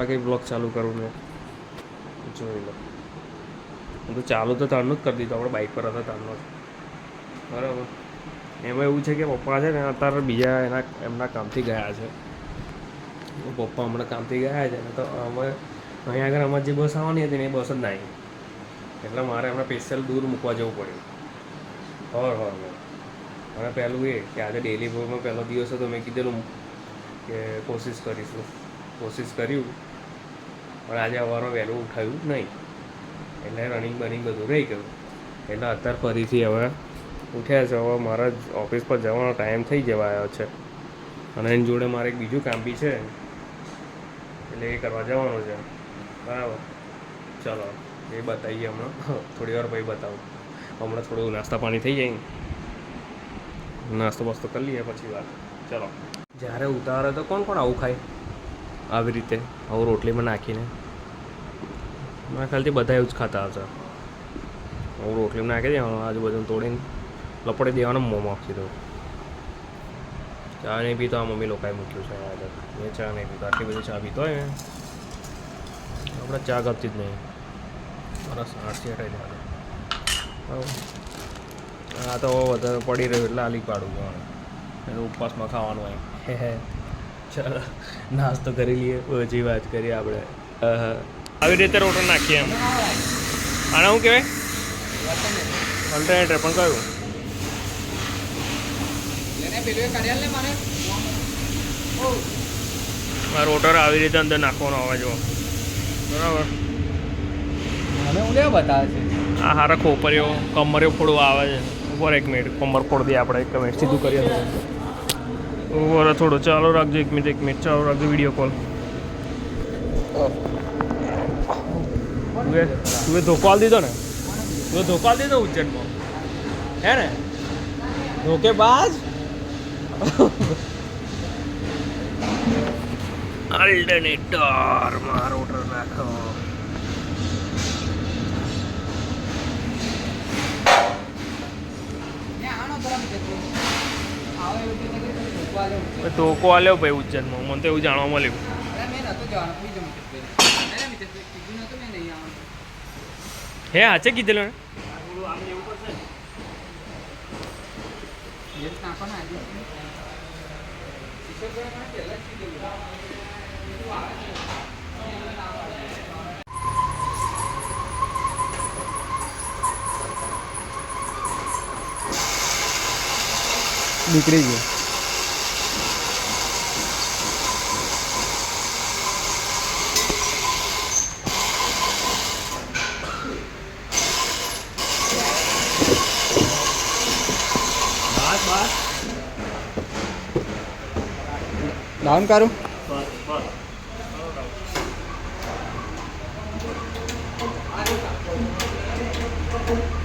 કંઈ બ્લોગ ચાલુ કરું ને જોઈ લો. હું તો ચાલુ તો તારનું જ કરી દીધું, આપણે બાઇક પર હતા તારનો જ. બરાબર. એમાં એવું છે કે પપ્પા છે ને અત્યારે બીજા એમના કામથી ગયા છે. પપ્પા હમણાં કામથી ગયા છે ને તો અમે અહીંયા આગળ અમારે જે બસ આવવાની હતી ને એ બસ જ ના આવી, એટલે મારે એમને સ્પેશિયલ દૂર મૂકવા જવું પડ્યું. અને પહેલું એ કે આજે ડેલી બ્લોગમાં પહેલો દિવસ હતો, મેં કીધેલું કે કોશિશ કરીશું, કોશિશ કર્યું પણ આજે સવારમાં વહેલું ઉઠાયું નહીં, એટલે રનિંગ બનિંગ બધું રહી ગયું. એટલે અત્યારે ફરીથી હવે ઉઠ્યા છે. હવે મારા ઓફિસ પર જવાનો ટાઈમ થઈ જવા આવ્યો છે અને એની જોડે મારે એક બીજું કામ બી છે, એટલે એ કરવા જવાનું છે. બરાબર, ચલો એ બતાવીએ હમણાં, થોડી વાર પછી બતાવું. હમણાં થોડું નાસ્તા પાણી થઈ જાય, નાસ્તો બાસ્તો કરી લઈએ પછી વાત. ચલો. જ્યારે ઉતારે તો કોણ આવું ખાય આવી રીતે, આવું રોટલીમાં નાખીને? મારા ખ્યાલથી બધા એવું જ ખાતા હશે. હું રોટલીમાં નાખી દે, આજુબાજુ તોડીને લપડી દેવાનું, મોંમાં સીધું. ચા નહીં પીતો, આ મમ્મી લોકોએ મૂક્યું છે આજે. મેં ચા નહીં પીતો, આટલી બધી ચા પીતો હોય ને આપણે ચા ગમતી જ નહીં. સરસ 8 હટાવી દેવાનું. આ તો વધારે પડી રહ્યું એટલે આલી પાડું એનું ઉપવાસમાં ખાવાનું હોય. ચાલો નાસ્તો કરી લઈએ, પછી વાત કરીએ આપણે. આવી રીતે રોટો નાખીએ એમ. આને શું કહેવાય? અલ્ટરનેટર. પણ કયું? આ રોટર આવી રીતે અંદર નાખવાનો આવે જો, બરાબર. આ હારા ખોપરીઓ કમરીઓ ફોડવા આવે છે. ઉપર 1 મિનિટ, કમર ફોડ દઈએ આપણે. 1 મિનિટ સીધું કરીએ ઉપર થોડું ચાલુ રાખજો. 1 મિનિટ ચાલુ રાખજો વિડીયો કોલ. તું ધોકો આલ દીધો ને? તું ધોકો આલ દીધો ઉજ્જૈનમાં, હે ને? ધોકેબાજ. અલ્ટરનેટર માં રોટર નાખો. ધોકો આલ્યો ભાઈ ઉજ્જૈનમાં, મને તો એવું જાણવા મળ્યું. હે હાચે કીધેલું ને? નીકળી ગયું. ડાઉન કરું.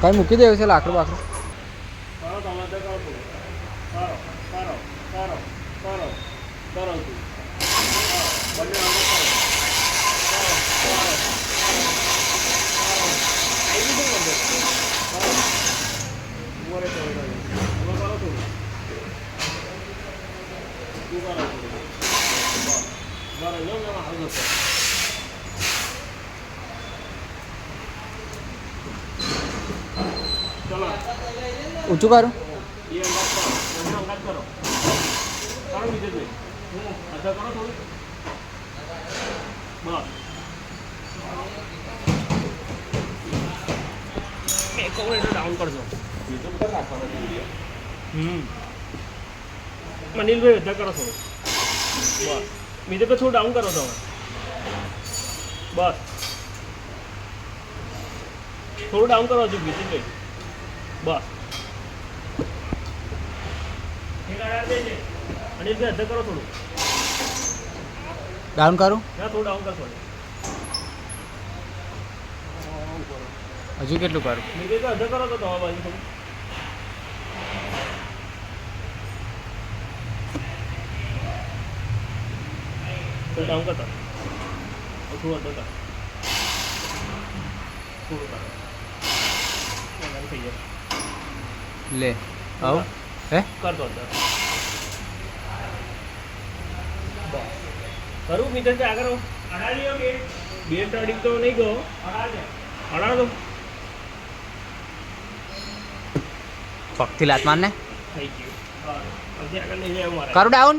કઈ મૂકી દેવું છે લાકડું બાકડું? ઊંચું કરું. ડાઉન કરજો. અનિલભાઈ બધા કરો થોડું. બસ બીજે પર થોડું ડાઉન કરો તમે. બસ થોડું ડાઉન કરો છો બીજું. બસ અનિલભાઈ અધર કરો થોડું. ડાઉન કરું. ના થોડું ડાઉન કરશો. હજુ કેટલું કરું? બીજું તો અધર કરો તો તમારા બાજુ થોડું. થોડું ડાઉન કરતા. થોડું અધર કર. થોડું કરો. થઈ જાય. લે આવ હે કર દો અંદર. કરું મિત્ર આગળ બે તારીખ તો નહીં ગયો અડા તો પગથી લાત મારને થઈ ગયું પછી આગળ નહીં જાય મારે કરું ડાઉન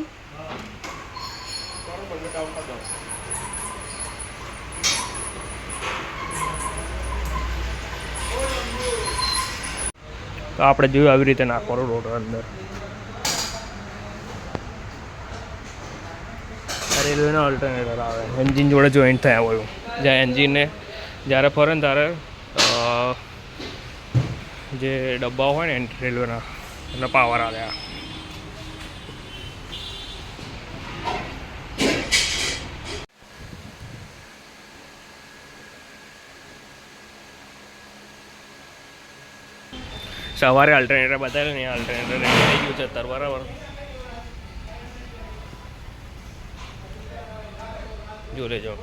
તો આપણે જોયું આવી રીતે નાખવાનો રોડ અંદર રેલવેનો અલ્ટરનેટર આવે એન્જિન જોડે જોઈન્ટ થયા હોય જ્યાં એન્જિનને જ્યારે ફરે ને ત્યારે જે ડબ્બાઓ હોય ને રેલવેના એનો પાવર આવે આ સવારે અલ્ટરનેટર બતાવેલું ને અલ્ટરનેટર રેડી થઈ ગયું છે અત્યારે બરાબર જો લેજો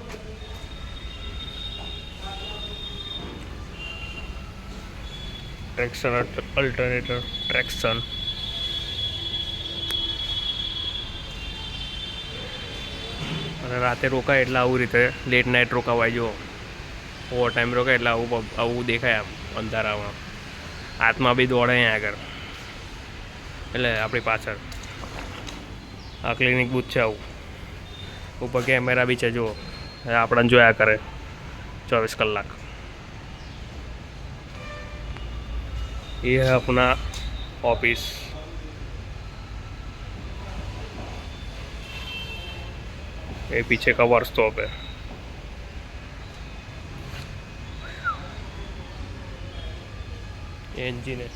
ટ્રેક્શન અલ્ટરનેટર ટ્રેક્શન અને રાતે રોકાય એટલે આવું રીતે લેટ નાઇટ રોકાવાય જો ઓવર ટાઈમ રોકાય એટલે આવું દેખાય આમ અંધારામાં હાથમાં બી દોડે અહીંયા આગળ એટલે આપણી પાછળ આ ક્લિનિક બૂથ છે આવું ઉપર કેમેરા બી છે જુઓ આપણને જોયા કરે 24 કલાક ये है अपना ऑफिस ये पीछे का वर्क स्टॉप है ये इंजन है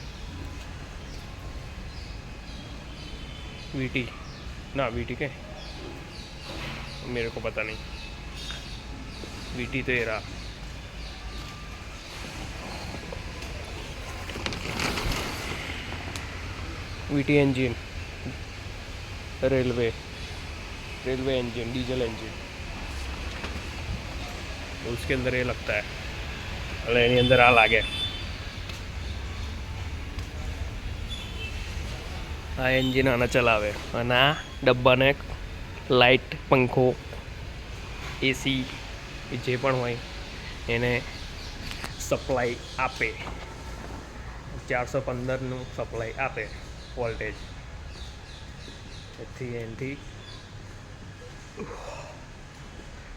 वीटी ना वीटी के मेरे को पता नहीं वीटी तो ये रहा VT engine railway engine diesel engine उसके अंदर ये लगता है अरे एनी अंदर आ लागे आ इंजन आना चलावे અને આ ડબ્બાને લાઇટ પંખો એસી જે પણ હોય એને સપ્લાય આપે 415નું સપ્લાય આપે વોલ્ટેજ એથી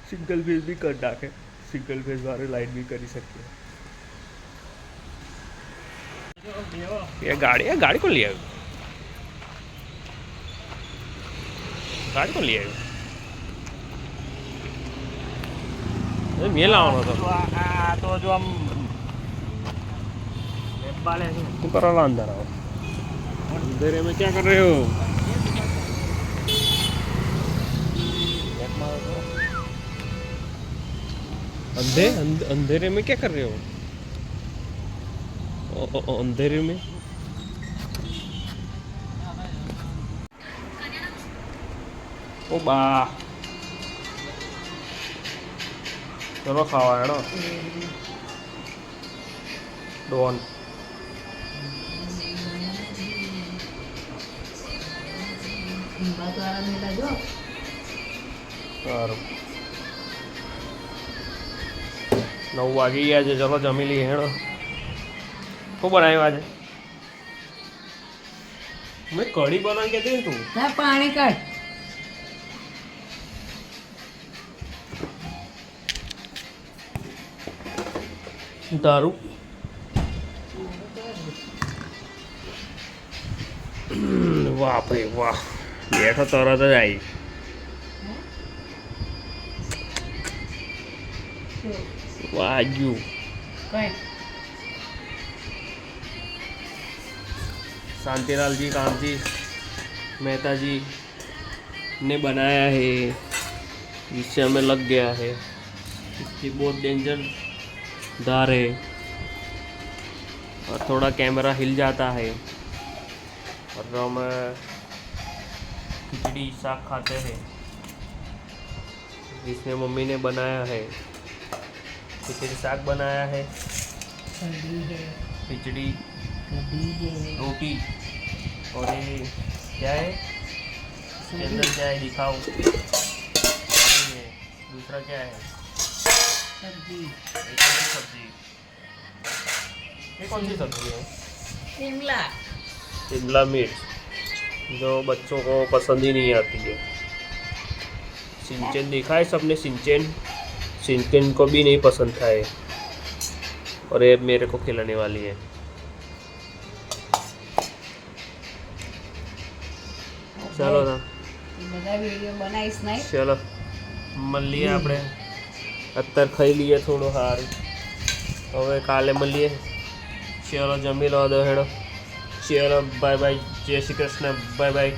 સિંગલ ફેઝ બી કરી નાખે સિંગલ ફેઝ વાળી લાઇટ બી કરી શકીએ ये गाड़ी को ले आयो गाड़ी को ले आयो मैं लावनो तो તો જો આમ तू करा ला अंदर आओ अंधेरे में क्या कर रहे हो अंधेरे में क्या कर रहे हो अंधेरे में ओ बा चलो खावा है ना डॉन સારું 9 વાગી ગયા છે ચલો જમી લઈએ હેડો શું બનાવ્યું આજે મેં કઢી બનાવી કહેતી ને તું પાણી કાઢ તારું વાહ ભાઈ વાહ બેઠો તરત જ આવી વાગ્યું शांतिलाल जी कामजी मेहता जी ने बनाया है जिससे हमें लग गया है इसकी बहुत डेंजर धार है और थोड़ा कैमरा हिल जाता है और हम खिचड़ी साग खाते हैं जिसमें मम्मी ने बनाया है खिचड़ी साग बनाया है खिचड़ी रोटी और ये क्या है इसके अंदर क्या है दिखाओ दूसरा क्या है? सब्जी ये कौन सी सब्जी? ये कौन सी सब्जी है? शिमला शिमला मिर्च, जो बच्चों को पसंद ही नहीं आती है। सिंचन देखा है सबने? सिंचन सिंचन को भी नहीं पसंद था ये, और ये मेरे को खिलाने वाली है। चलो ना, બધા વિડીયો બનાવીશ નહીં ચલો મળીએ આપણે. અત્યારે ખાઈ લઈએ થોડું સારું, હવે કાલે મળીએ. ચલો જમી લો દો હેડો. ચલો બાય બાય, જય શ્રી કૃષ્ણ, બાય બાય.